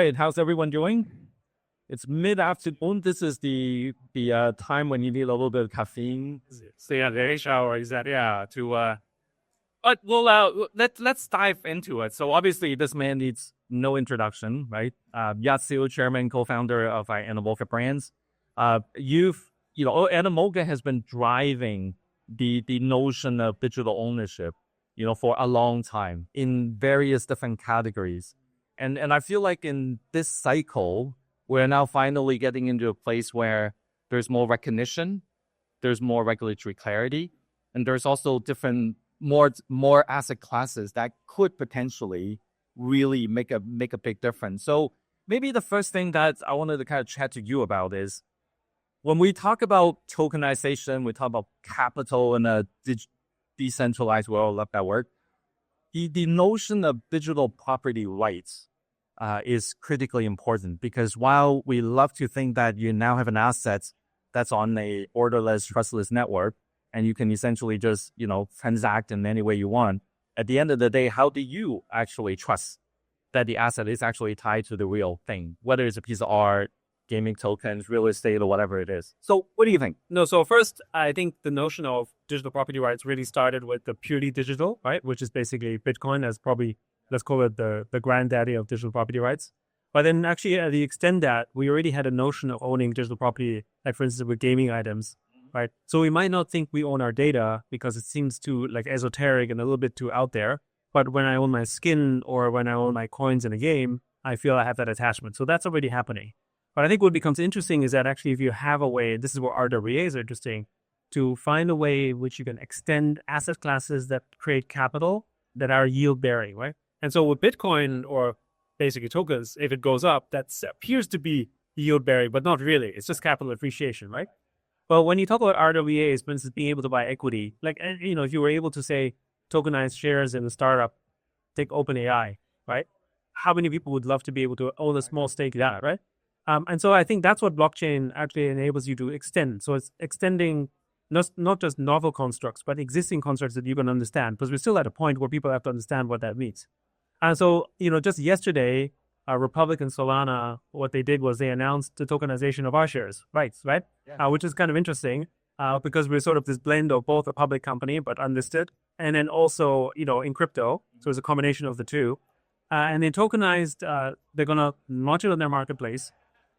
right, how's everyone doing? It's mid-afternoon. This is the time when you need a little bit of caffeine. So yeah, the H hour is that but let's dive into it. So obviously, this man needs no introduction, right? Yat Siu, chairman, co-founder of Animoca Brands. Animoca has been driving the notion of digital ownership, for a long time in various different categories. And I feel like in this cycle, we're now finally getting into a place where there's more recognition, there's more regulatory clarity, and there's also different more asset classes that could potentially really make a big difference. So maybe the first thing that I wanted to kind of chat to you about is when we talk about tokenization, we talk about capital in a decentralized world, love that word. The notion of digital property rights is critically important, because while we love to think that you now have an asset that's on a orderless, trustless network, and you can essentially just, transact in any way you want, at the end of the day, how do you actually trust that the asset is actually tied to the real thing, whether it's a piece of art, gaming tokens, real estate, or whatever it is? So what do you think? No, so first, I think the notion of digital property rights really started with the purely digital, right? Which is basically Bitcoin as probably, let's call it the granddaddy of digital property rights. But then actually, at the extent that we already had a notion of owning digital property, like for instance, with gaming items, right? So we might not think we own our data because it seems too like esoteric and a little bit too out there. But when I own my skin or when I own my coins in a game, I feel I have that attachment. So that's already happening. But I think what becomes interesting is that actually if you have a way, this is where RWAs are interesting, to find a way in which you can extend asset classes that create capital that are yield bearing, right? And so with Bitcoin or basically tokens, if it goes up, that appears to be yield bearing, but not really. It's just capital appreciation, right? Well, when you talk about RWAs, for instance, being able to buy equity, like, if you were able to say tokenize shares in a startup, take OpenAI, right? How many people would love to be able to own a small stake in that, right? And so I think that's what blockchain actually enables you to extend. So it's extending not just novel constructs, but existing constructs that you can understand, because we're still at a point where people have to understand what that means. And so, just yesterday, Republic and Solana, what they did was they announced the tokenization of our shares, right? Yeah. Which is kind of interesting because we're sort of this blend of both a public company, but unlisted, and then also, in crypto. So it's a combination of the two. And they tokenized, they're going to launch it on their marketplace.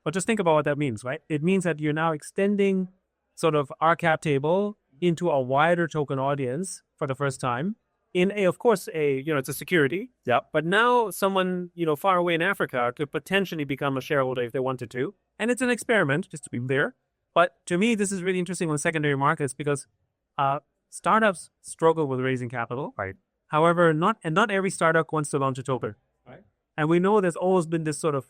But just think about what that means, right? It means that you're now extending sort of our cap table into a wider token audience for the first time. Of course, it's a security. Yeah. But now someone, far away in Africa could potentially become a shareholder if they wanted to. And it's an experiment, just to be clear. But to me, this is really interesting on secondary markets because startups struggle with raising capital. Right. However, not every startup wants to launch a token. Right. And we know there's always been this sort of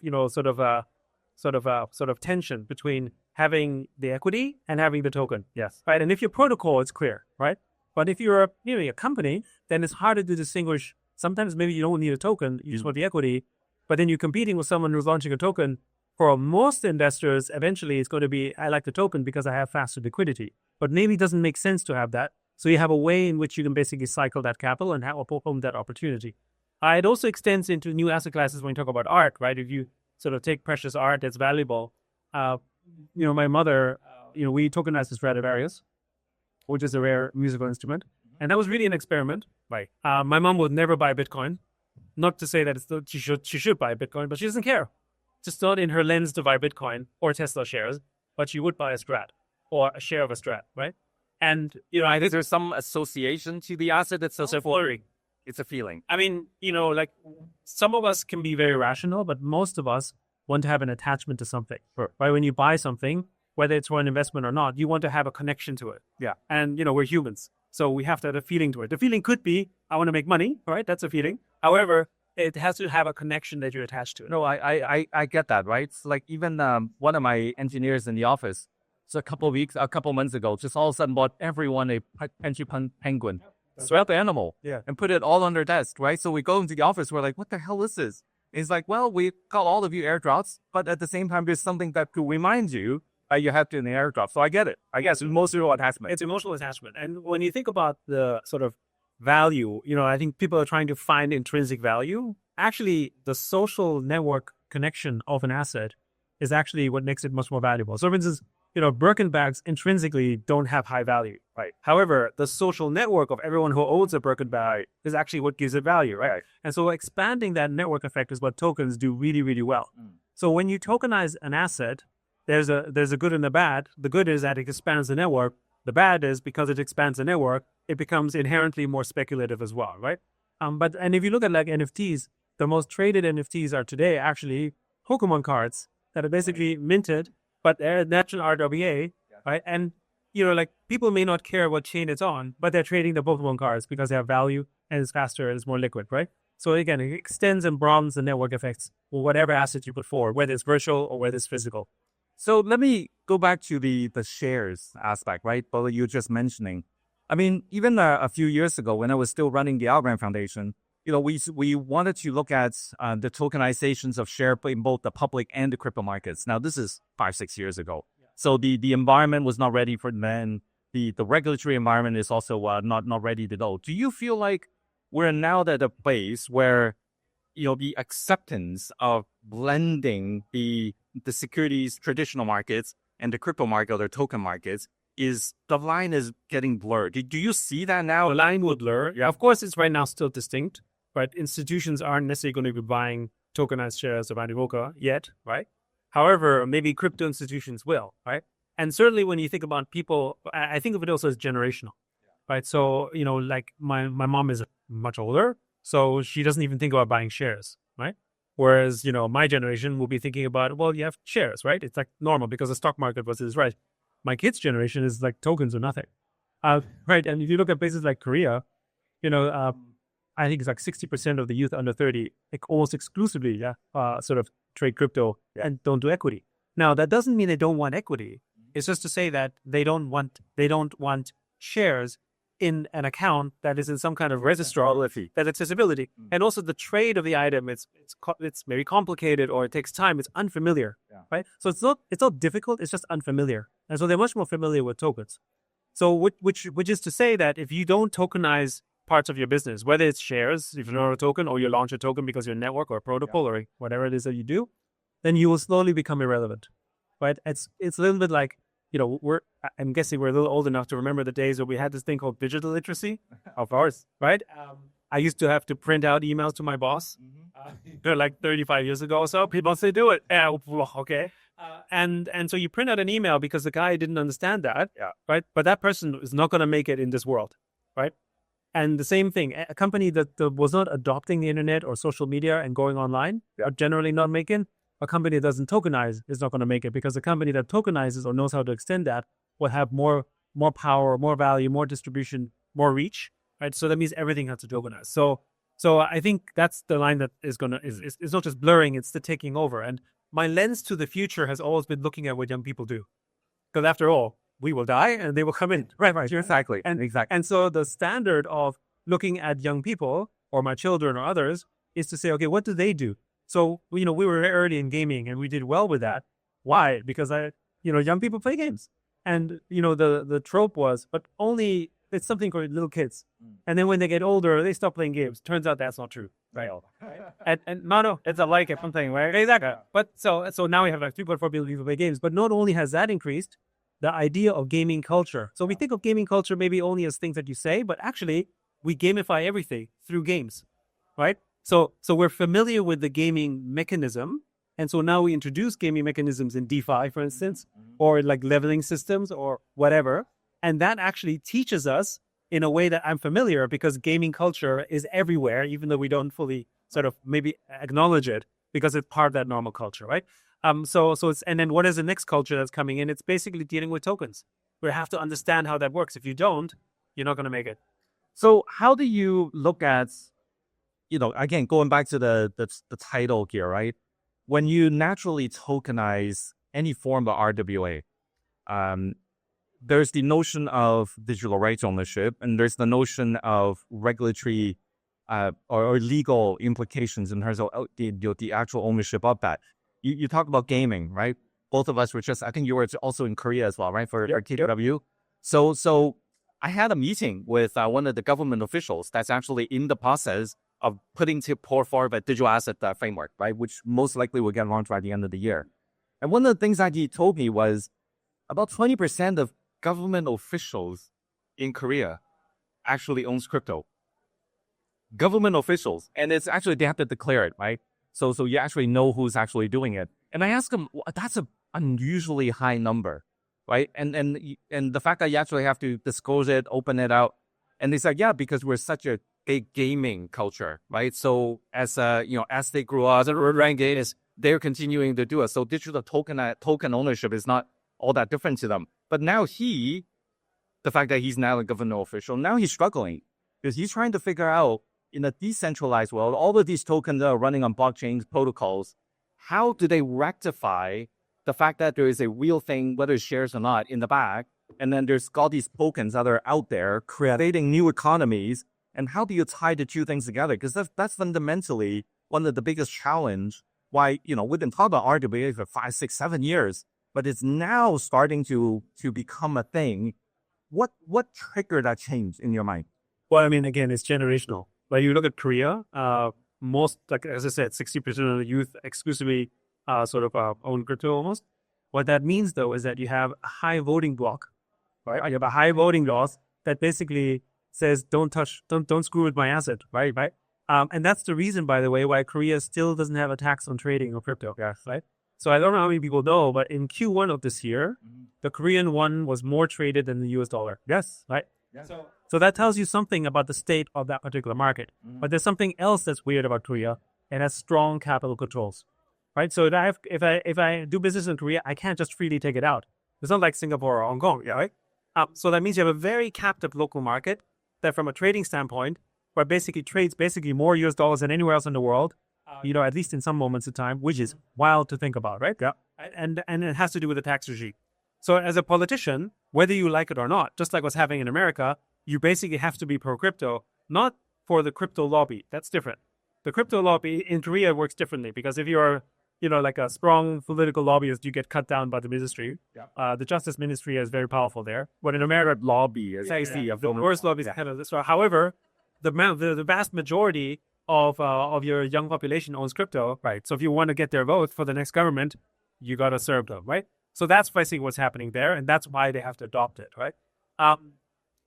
tension between having the equity and having the token. Yes. Right. And if your protocol, it's clear, right? But if you're a company, then it's harder to distinguish. Sometimes maybe you don't need a token, you just want the equity, but then you're competing with someone who's launching a token. For most investors, eventually it's going to be, I like the token because I have faster liquidity. But maybe it doesn't make sense to have that. So you have a way in which you can basically cycle that capital and own that opportunity. It also extends into new asset classes when you talk about art, right? If you sort of take precious art that's valuable, my mother, we tokenized the Stradivarius, which is a rare musical instrument. And that was really an experiment. Right. My mom would never buy Bitcoin. Not to say that she should buy Bitcoin, but she doesn't care. Just not in her lens to buy Bitcoin or Tesla shares, but she would buy a Strat or a share of a Strat, right? And, I think there's some association to the asset that's so flurry. It's a feeling. I mean, like some of us can be very rational, but most of us want to have an attachment to something, sure. Right? When you buy something, whether it's for an investment or not, you want to have a connection to it. Yeah. And, we're humans. So we have to have a feeling to it. The feeling could be, I want to make money, right? That's a feeling. However, it has to have a connection that you're attached to. No, I get that, right? It's like even one of my engineers in the office, so a couple months ago, just all of a sudden bought everyone a penguin. Swap the animal, and put it all on their desk, right? So we go into the office, we're like, what the hell is this? It's like, well, we got all of you airdrops, but at the same time, there's something that could remind you that you have to in the airdrop. So I get it. I guess it's emotional attachment. It's emotional attachment. And when you think about the sort of value, I think people are trying to find intrinsic value. Actually, the social network connection of an asset is actually what makes it much more valuable. So for instance, Birkin bags intrinsically don't have high value, right? However, the social network of everyone who owns a Birkin bag is actually what gives it value, right? And so expanding that network effect is what tokens do really, really well. So when you tokenize an asset, there's a good and a bad. The good is that it expands the network. The bad is because it expands the network, it becomes inherently more speculative as well, right? And if you look at like NFTs, the most traded NFTs are today actually Pokemon cards that are basically minted, but they're natural RWA, right? And like people may not care what chain it's on, but they're trading the Pokemon cards because they have value and it's faster and it's more liquid, right? So again, it extends and broadens the network effects for whatever asset you put forward, whether it's virtual or whether it's physical. So let me go back to the shares aspect, right? But you were just mentioning. I mean, even a few years ago when I was still running the Algorand Foundation, we wanted to look at the tokenizations of share in both the public and the crypto markets. Now, this is 5-6 years ago. Yeah. So the environment was not ready for then. The regulatory environment is also not ready to go. Do you feel like we're now at a place where, the acceptance of blending the securities traditional markets and the crypto market or token markets the line is getting blurred? Do you see that now? The line will blur. Yeah, of course, it's right now still distinct, but institutions aren't necessarily going to be buying tokenized shares of Animoca yet, right? However, maybe crypto institutions will, right? And certainly when you think about people, I think of it also as generational, right? So, like my mom is much older, so she doesn't even think about buying shares, right? Whereas, my generation will be thinking about, well, you have shares, right? It's like normal because the stock market is right. My kids' generation is like tokens or nothing, right? And if you look at places like Korea, I think it's like 60% of the youth under 30, like almost exclusively, sort of trade crypto and don't do equity. Now, that doesn't mean they don't want equity. It's just to say that they don't want shares in an account that is in some kind of registrar that accessibility. And also the trade of the item, it's very complicated or it takes time. It's unfamiliar, right? So it's not difficult. It's just unfamiliar. And so they're much more familiar with tokens. So which is to say that if you don't tokenize parts of your business, whether it's shares, if you're not a token, or you launch a token because you're a network or a protocol or whatever it is that you do, then you will slowly become irrelevant, right? It's a little bit like, I'm guessing we're a little old enough to remember the days where we had this thing called digital literacy. Of course, right? I used to have to print out emails to my boss, like 35 years ago or so. People say, do it. Okay. And so you print out an email because the guy didn't understand that, right? But that person is not going to make it in this world, right? And the same thing, a company that was not adopting the internet or social media and going online are generally not making. A company that doesn't tokenize is not going to make it because a company that tokenizes or knows how to extend that will have more power, more value, more distribution, more reach, right? So that means everything has to tokenize. So I think that's the line that is it's not just blurring, it's the taking over. And my lens to the future has always been looking at what young people do. Because after all, we will die and they will come in. Right. Exactly. And so the standard of looking at young people or my children or others is to say, okay, what do they do? So, we were very early in gaming and we did well with that. Why? Because young people play games. And, the trope was, but only it's something for little kids. And then when they get older, they stop playing games. Turns out that's not true. Right. And no, it's a like something, right? Exactly. But so now we have like 3.4 billion people play games. But not only has that increased, the idea of gaming culture. So we think of gaming culture maybe only as things that you say, but actually we gamify everything through games, right? So we're familiar with the gaming mechanism. And so now we introduce gaming mechanisms in DeFi, for instance, or like leveling systems or whatever. And that actually teaches us in a way that I'm familiar because gaming culture is everywhere, even though we don't fully sort of maybe acknowledge it because it's part of that normal culture, right? So it's, and then what is the next culture that's coming in? It's basically dealing with tokens. We have to understand how that works. If you don't, you're not going to make it. So how do you look at, again, going back to the title here, right? When you naturally tokenize any form of RWA, there's the notion of digital rights ownership, and there's the notion of regulatory or legal implications in terms of the actual ownership of that. You talk about gaming, right? Both of us were I think you were also in Korea as well, right? For TW. So I had a meeting with one of the government officials that's actually in the process of putting to pour forward a digital asset framework, right? Which most likely will get launched by the end of the year. And one of the things that he told me was about 20% of government officials in Korea actually owns crypto. Government officials. And it's actually, they have to declare it, right? So you actually know who's actually doing it. And I asked him, that's an unusually high number, right? And the fact that you actually have to disclose it, open it out. And they said, yeah, because we're such a big gaming culture, right? So as as they grew up, they're continuing to do it. So digital token ownership is not all that different to them. But now the fact that he's now a government official, now he's struggling because he's trying to figure out, in a decentralized world, all of these tokens that are running on blockchain protocols, how do they rectify the fact that there is a real thing, whether it's shares or not, in the back, and then there's all these tokens that are out there creating new economies, and how do you tie the two things together? Because that's fundamentally one of the biggest challenge. Why, we've been talking about RWA for 5, 6, 7 years, but it's now starting to become a thing. What triggered that change in your mind? Well, I mean, again, it's generational. Like you look at Korea, most, like as I said, 60% of the youth exclusively own crypto almost. What that means, though, is that you have a high voting block, right? You have a high voting laws that basically says, don't screw with my asset, right? And that's the reason, by the way, why Korea still doesn't have a tax on trading of crypto, right? So I don't know how many people know, but in Q1 of this year, the Korean won was more traded than the US dollar. Yes. Right? Yeah. So that tells you something about the state of that particular market. But there's something else that's weird about Korea. It has strong capital controls, right? So if I do business in Korea, I can't just freely take it out. It's not like Singapore or Hong Kong, right? So that means you have a very captive local market that, from a trading standpoint, where basically trades more US dollars than anywhere else in the world, at least in some moments of time, which is wild to think about, right? Yeah. And it has to do with the tax regime. So as a politician, whether you like it or not, just like what's happening in America, you basically have to be pro-crypto, not for the crypto lobby. That's different. The crypto lobby in Korea works differently because if you're, like a strong political lobbyist, you get cut down by the ministry. Yeah. The Justice Ministry is very powerful there. But in America, lobby is the worst lobby is kind of this. However, the vast majority of your young population owns crypto, right? So if you want to get their vote for the next government, you got to serve them, right? So that's basically what's happening there, and that's why they have to adopt it, right?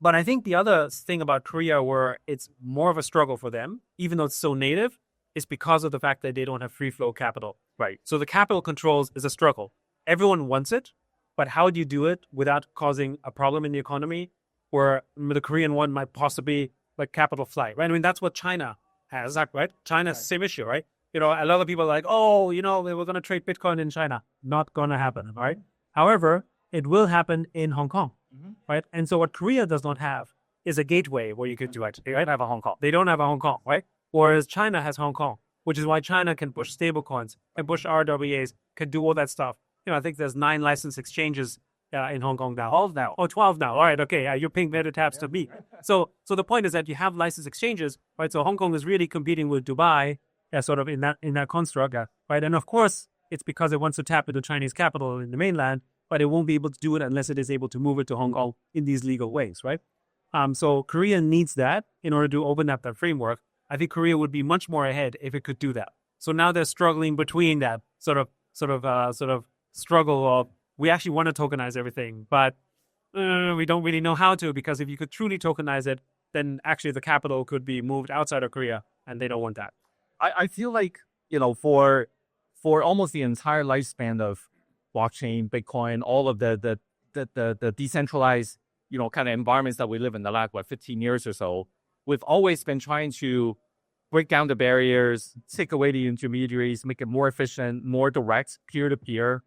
But I think the other thing about Korea where it's more of a struggle for them, even though it's so native, is because of the fact that they don't have free flow capital. Right. So the capital controls is a struggle. Everyone wants it, but how do you do it without causing a problem in the economy where the Korean one might possibly like capital flight, right? I mean, that's what China has, right? China's the same issue, right? A lot of people are like, oh, we're going to trade Bitcoin in China. Not going to happen, right? However, it will happen in Hong Kong, right? And so what Korea does not have is a gateway where you could do it. They don't have a Hong Kong. They don't have a Hong Kong, right? Whereas China has Hong Kong, which is why China can push stablecoins, can push RWAs, can do all that stuff. I think there's 9 license exchanges in Hong Kong now. 12 now. Oh, 12 now. All right, okay. You're paying better taps to me. So the point is that you have license exchanges, right? So Hong Kong is really competing with Dubai, sort of in that construct, right? And of course, it's because it wants to tap into Chinese capital in the mainland, but it won't be able to do it unless it is able to move it to Hong Kong in these legal ways, right? So Korea needs that in order to open up that framework. I think Korea would be much more ahead if it could do that. So now they're struggling between that sort of struggle of, we actually want to tokenize everything, but we don't really know how to, because if you could truly tokenize it, then actually the capital could be moved outside of Korea, and they don't want that. I feel like, for almost the entire lifespan of blockchain, Bitcoin, all of the decentralized, kind of environments that we live in the last, 15 years or so, we've always been trying to break down the barriers, take away the intermediaries, make it more efficient, more direct, peer-to-peer.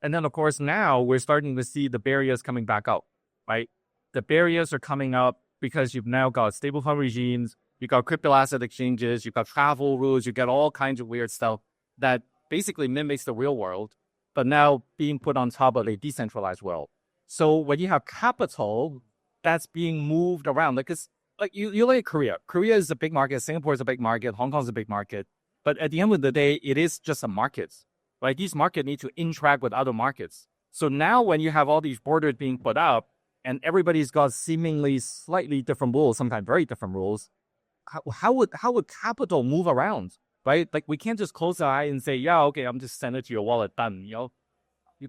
And then, of course, now we're starting to see the barriers coming back up, right? The barriers are coming up because you've now got stablecoin regimes, you've got crypto asset exchanges, you've got travel rules, you get all kinds of weird stuff that basically mimics the real world, but now being put on top of a decentralized world. So when you have capital that's being moved around, because you look at Korea. Korea is a big market, Singapore is a big market, Hong Kong is a big market. But at the end of the day, it is just a market, right? These markets need to interact with other markets. So now when you have all these borders being put up and everybody's got seemingly slightly different rules, sometimes very different rules, how would capital move around, right? Like we can't just close our eye and say, yeah, okay, I'm just send it to your wallet, done. You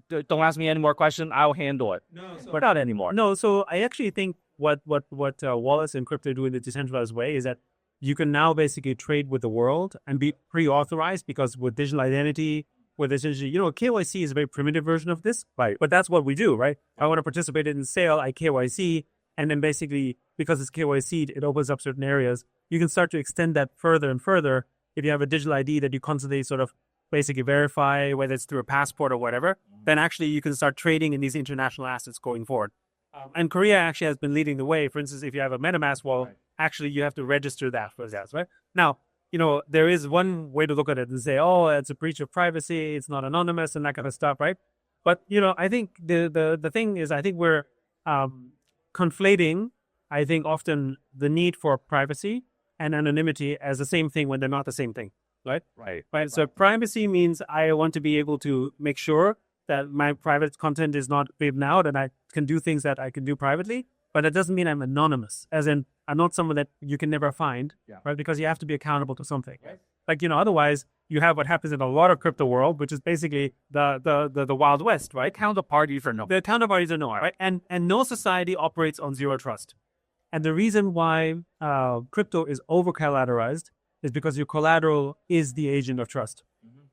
don't ask me any more questions, I'll handle it. No, so, but not anymore. No, so I actually think what wallets and crypto do in the decentralized way is that you can now basically trade with the world and be pre-authorized, because with digital identity, with essentially, KYC is a very primitive version of this, Right. but that's what we do, right? I want to participate in sale, I KYC, and then basically, because it's KYC, it opens up certain areas. You can start to extend that further and further if you have a digital ID that you constantly sort of basically verify, whether it's through a passport or whatever, then actually you can start trading in these international assets going forward. And Korea actually has been leading the way. For instance, if you have a MetaMask wallet, Right. actually you have to register that for that, right? Now, there is one way to look at it and say, oh, it's a breach of privacy, it's not anonymous and that kind of stuff, right? But, I think the thing is, I think we're conflating, I think, often the need for privacy and anonymity as the same thing when they're not the same thing, right? Right. So privacy means I want to be able to make sure that my private content is not given out and I can do things that I can do privately, but it doesn't mean I'm anonymous, as in I'm not someone that you can never find, right? Because you have to be accountable to something. Right. Like, otherwise you have what happens in a lot of crypto world, which is basically the Wild West, right? Counterparty for no. The counterparties are no one, right? And no society operates on zero trust. And the reason why crypto is over collateralized is because your collateral is the agent of trust,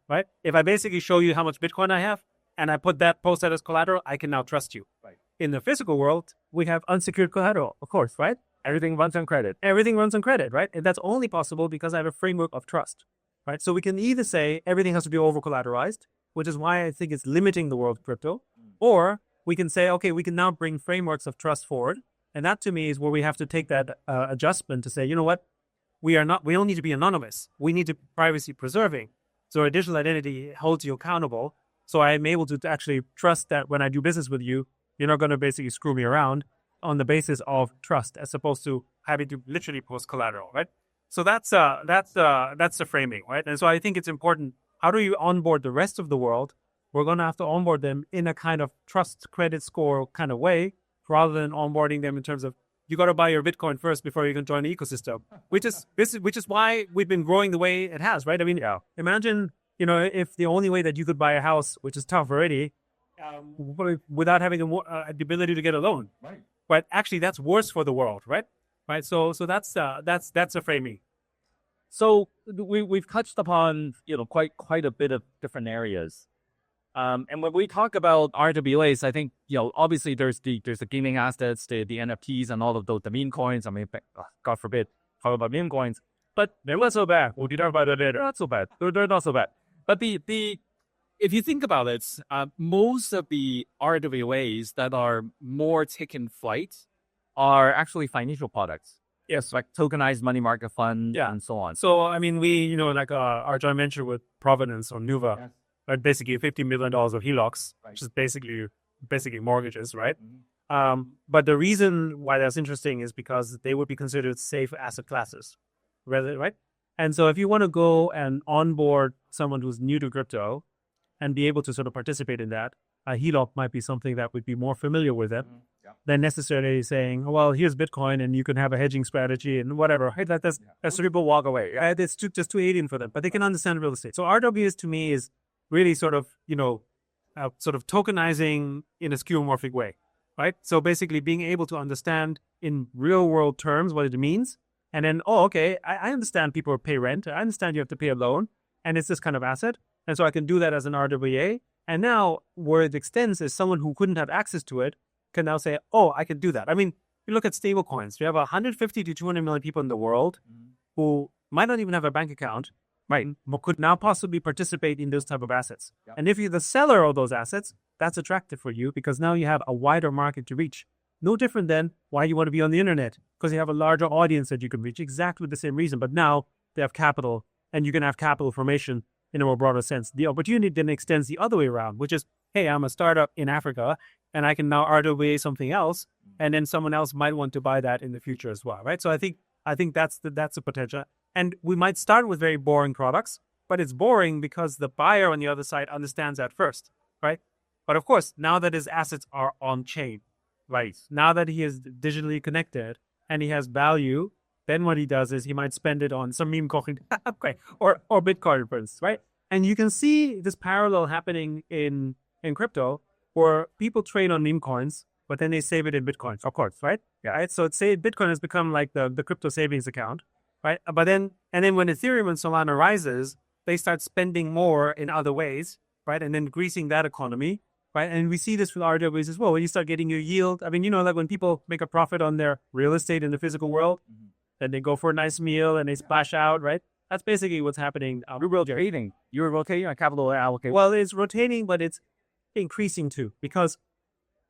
right? If I basically show you how much Bitcoin I have and I post that as collateral, I can now trust you. Right. In the physical world, we have unsecured collateral, of course, right? Everything runs on credit. Everything runs on credit, right? And that's only possible because I have a framework of trust, right? So we can either say everything has to be over collateralized, which is why I think it's limiting the world of crypto, or we can say, okay, we can now bring frameworks of trust forward. And that to me is where we have to take that adjustment to say, you know what? We don't need to be anonymous. We need to be privacy preserving. So a digital identity holds you accountable. So I am able to actually trust that when I do business with you, you're not going to basically screw me around on the basis of trust, as opposed to having to literally post collateral, right? So that's the framing, right? And so I think it's important. How do you onboard the rest of the world? We're going to have to onboard them in a kind of trust credit score kind of way, rather than onboarding them in terms of you got to buy your Bitcoin first before you can join the ecosystem, which is why we've been growing the way it has, right? I mean, imagine, if the only way that you could buy a house, which is tough already, without having the ability to get a loan, Right. But actually, that's worse for the world, right? Right. So that's a framing. So we've touched upon quite a bit of different areas. And when we talk about RWAs, I think obviously there's the gaming assets, the NFTs, and all of those, the meme coins. I mean, God forbid, talk about meme coins, but they're not so bad. We'll talk about it later. They're not so bad. They're not so bad. But if you think about it, most of the RWAs that are more taking flight are actually financial products. Yes. Like tokenized money market fund and so on. So I mean, we like our joint venture with Providence on Nuva. Yes. Right, basically $50 million of HELOCs, Right. which is basically mortgages, right? Mm-hmm. But the reason why that's interesting is because they would be considered safe asset classes, right? And so if you want to go and onboard someone who's new to crypto and be able to sort of participate in that, a HELOC might be something that would be more familiar with them than necessarily saying, well, here's Bitcoin and you can have a hedging strategy and whatever. Hey, that's people walk away. It's just too alien for them, but they can understand real estate. So RWS to me is really sort of tokenizing in a skeuomorphic way, right? So basically being able to understand in real world terms what it means. And then, I understand people pay rent. I understand you have to pay a loan and it's this kind of asset. And so I can do that as an RWA. And now where it extends is someone who couldn't have access to it can now say, oh, I can do that. I mean, you look at stablecoins. We have 150 to 200 million people in the world who might not even have a bank account, right? Could now possibly participate in those type of assets. Yep. And if you're the seller of those assets, that's attractive for you because now you have a wider market to reach. No different than why you want to be on the internet, because you have a larger audience that you can reach, exactly the same reason. But now they have capital and you can have capital formation in a more broader sense. The opportunity then extends the other way around, which is, hey, I'm a startup in Africa and I can now RWA something else. And then someone else might want to buy that in the future as well, right? So I think that's the potential. And we might start with very boring products, but it's boring because the buyer on the other side understands that first, right? But of course, now that his assets are on chain, right? Now that he is digitally connected and he has value, then what he does is he might spend it on some meme coin, okay, or Bitcoin, for instance, right? And you can see this parallel happening in crypto, where people trade on meme coins, but then they save it in Bitcoins, of course, right? Yeah. Right. So say Bitcoin has become like the crypto savings account, right? But then when Ethereum and Solana rises, they start spending more in other ways, right? And then greasing that economy, right? And we see this with RWAs as well. When you start getting your yield, I mean, like when people make a profit on their real estate in the physical world, then they go for a nice meal and they splash out, right? That's basically what's happening. You're rotating. You're rotating on capital allocation. Well, it's rotating, but it's increasing too, because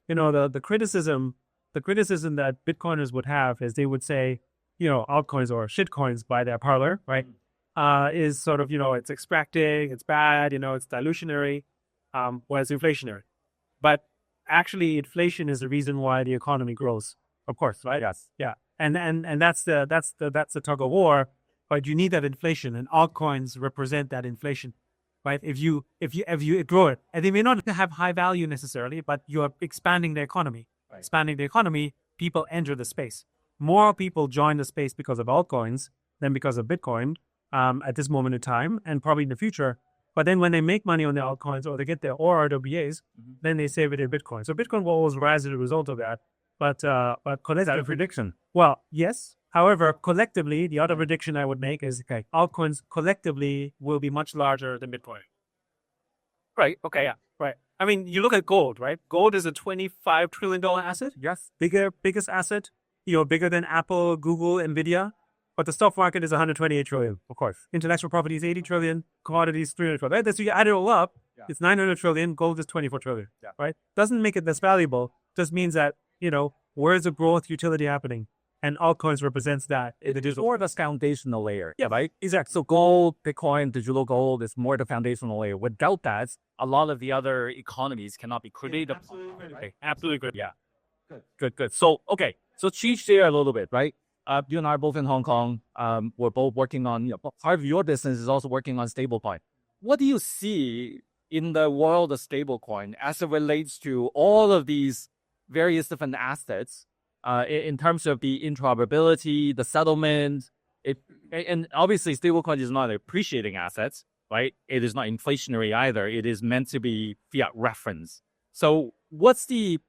the criticism that Bitcoiners would have is they would say, altcoins or shitcoins by their parlor, right? Is sort of, it's extracting, it's bad, it's dilutionary, whereas inflationary. But actually, inflation is the reason why the economy grows, of course, right? Yes. Yeah. And that's the tug of war, but you need that inflation, and altcoins represent that inflation. Right? If you grow it, and they may not have high value necessarily, but you are expanding the economy. Right. Expanding the economy, people enter the space. More people join the space because of altcoins than because of Bitcoin at this moment in time, and probably in the future. But then when they make money on the altcoins, or they get their RWAs, then they save it in Bitcoin. So Bitcoin will always rise as a result of that. But is that a prediction? Well, yes. However, collectively, the other prediction I would make is altcoins collectively will be much larger than Bitcoin. Right. Okay. Yeah. Right. I mean, you look at gold, right? Gold is a $25 trillion asset. Yes. Biggest asset, bigger than Apple, Google, Nvidia. But the stock market is 128 trillion, of course. Intellectual property is 80 trillion, commodities 300 trillion. Right? So you add it all up, it's 900 trillion, gold is 24 trillion. Yeah. Right? Doesn't make it less valuable, just means that, where's the growth utility happening? And altcoins represents that in the digital. More the foundational layer. Yeah, right? Exactly. So gold, Bitcoin, digital gold is more the foundational layer. Without that, a lot of the other economies cannot be created. Absolutely. Right? Absolutely good. Yeah. Good. So, okay. So change there a little bit, right? You and I are both in Hong Kong. We're both working on, part of your business is also working on stablecoin. What do you see in the world of stablecoin as it relates to all of these various different assets? In terms of the interoperability, the settlement, and obviously stablecoin is not appreciating assets, right? It is not inflationary either. It is meant to be fiat reference. So what's the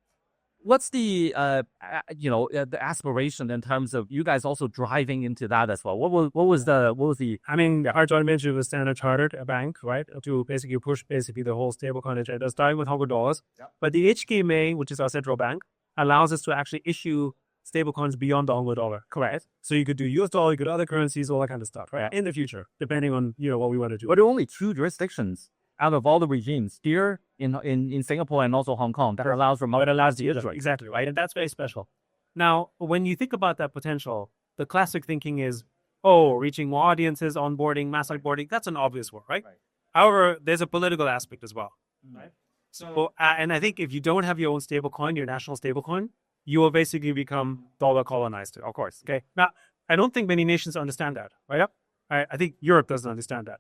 aspiration in terms of you guys also driving into that as well? What was the? I mean, our joint venture with Standard Chartered, a bank, right, to basically push the whole stablecoin agenda, starting with $100. Yep. But the HKMA, which is our central bank, allows us to actually issue stablecoins beyond the $100. Correct. So you could do US dollar, you could do other currencies, all that kind of stuff, right? In the future, depending on what we want to do. But there are only 2 jurisdictions out of all the regimes here in Singapore and also Hong Kong that allows for it allows the user. Exactly, right? And that's very special. Now, when you think about that potential, the classic thinking is, reaching more audiences, onboarding, mass onboarding, that's an obvious one, right? However, there's a political aspect as well, right? So, and I think if you don't have your own stablecoin, your national stablecoin, you will basically become dollar colonized, of course. Okay. Now, I don't think many nations understand that, right? I think Europe doesn't understand that,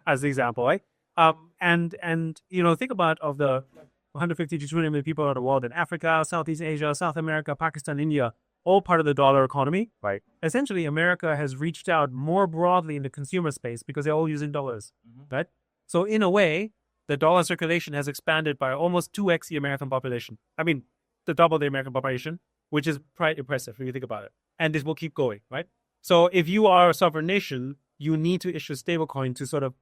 as the example, right? And think about of the 150 to 200 million people around the world in Africa, Southeast Asia, South America, Pakistan, India, all part of the dollar economy. Right. Essentially, America has reached out more broadly in the consumer space because they're all using dollars, right? So in a way, the dollar circulation has expanded by almost 2x the American population. I mean, to double the American population, which is quite impressive if you think about it. And this will keep going, right? So if you are a sovereign nation, you need to issue a stablecoin to sort of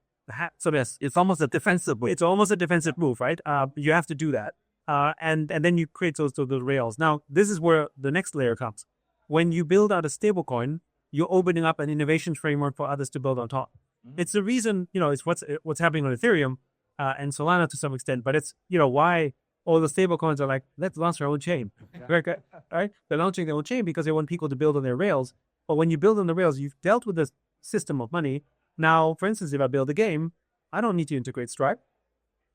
so yes, it's almost a defensive move. It's almost a defensive move, right? You have to do that. And then you create those rails. Now, this is where the next layer comes. When you build out a stablecoin, you're opening up an innovation framework for others to build on top. It's the reason, it's what's happening on Ethereum and Solana to some extent, but it's, why all the stablecoins are like, let's launch our own chain. Right? They're launching their own chain because they want people to build on their rails. But when you build on the rails, you've dealt with this system of money. Now, for instance, if I build a game, I don't need to integrate Stripe,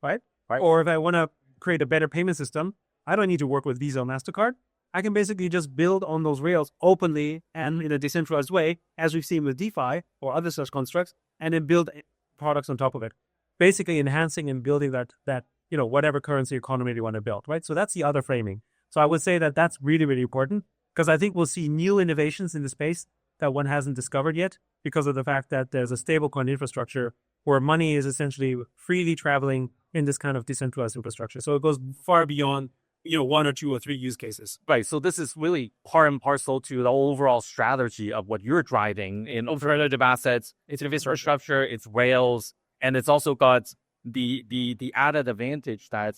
right? Or if I want to create a better payment system, I don't need to work with Visa or MasterCard. I can basically just build on those rails openly and in a decentralized way, as we've seen with DeFi or other such constructs, and then build products on top of it. Basically enhancing and building that whatever currency economy you want to build, right? So that's the other framing. So I would say that that's really, really important because I think we'll see new innovations in the space that one hasn't discovered yet because of the fact that there's a stablecoin infrastructure where money is essentially freely traveling in this kind of decentralized infrastructure. So it goes far beyond, one or two or three use cases. Right. So this is really part and parcel to the overall strategy of what you're driving in alternative assets. It's infrastructure, it's rails, and it's also got the added advantage that,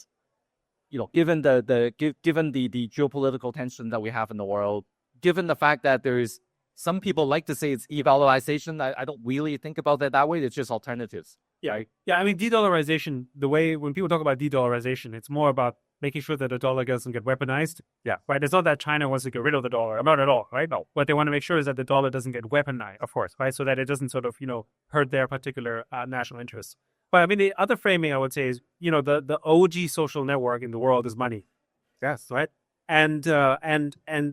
given the geopolitical tension that we have in the world, given the fact that there's some people like to say it's evaluation. I don't really think about it that way. It's just alternatives. Yeah. Right? Yeah. I mean, de-dollarization, the way when people talk about de-dollarization, it's more about making sure that the dollar doesn't get weaponized. Yeah. Right. It's not that China wants to get rid of the dollar. Not at all. Right. No. What they want to make sure is that the dollar doesn't get weaponized, of course. Right. So that it doesn't sort of, hurt their particular national interests. But I mean, the other framing I would say is, the OG social network in the world is money. Yes. Right. And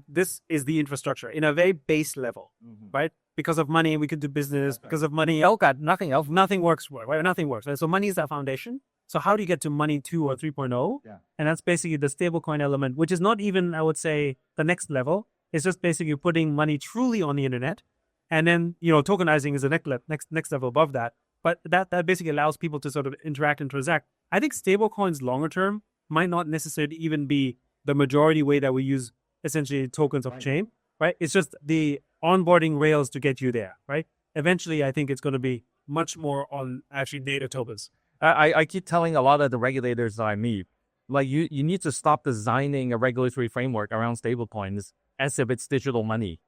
this is the infrastructure in a very base level, right? Because of money, we can do business. Because of money, nothing else, nothing works, right? Nothing works. Right? So money is that foundation. So how do you get to money 2 or 3.0? Yeah. And that's basically the stablecoin element, which is not even, I would say, the next level. It's just basically putting money truly on the internet. And then, tokenizing is the next level above that. But that basically allows people to sort of interact and transact. I think stablecoins longer term might not necessarily even be the majority way that we use essentially tokens of chain, right? It's just the onboarding rails to get you there, right? Eventually, I think it's going to be much more on actually data tokens. I keep telling a lot of the regulators that I meet, like you need to stop designing a regulatory framework around stablecoins as if it's digital money.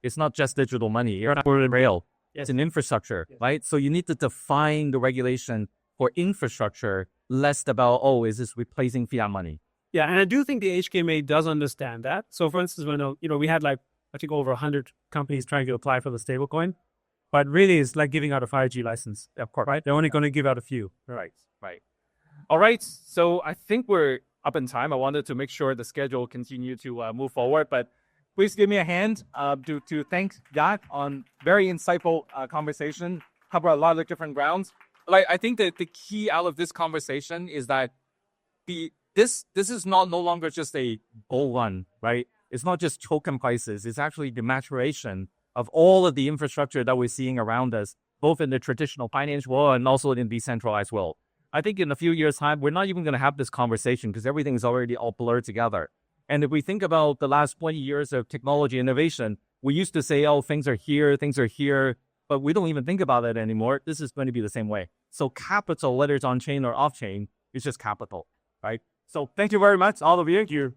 It's not just digital money. You're not a rail. It's an infrastructure, right? So you need to define the regulation for infrastructure, less about, is this replacing fiat money? Yeah, and I do think the HKMA does understand that. So, for instance, when we had I think over 100 companies trying to apply for the stablecoin, but really it's like giving out a 5G license. Of course, right? They're only going to give out a few. Right. All right. So I think we're up in time. I wanted to make sure the schedule continue to move forward, but please give me a hand to thank Yat on very insightful conversation. Cover a lot of different grounds. I think that the key out of this conversation is that this is no longer just a bull run, right? It's not just token prices. It's actually the maturation of all of the infrastructure that we're seeing around us, both in the traditional finance world and also in the decentralized world. I think in a few years' time, we're not even going to have this conversation because everything is already all blurred together. And if we think about the last 20 years of technology innovation, we used to say, things are here, but we don't even think about it anymore. This is going to be the same way. So capital, whether it's on-chain or off-chain, is just capital, right? So thank you very much, all of you.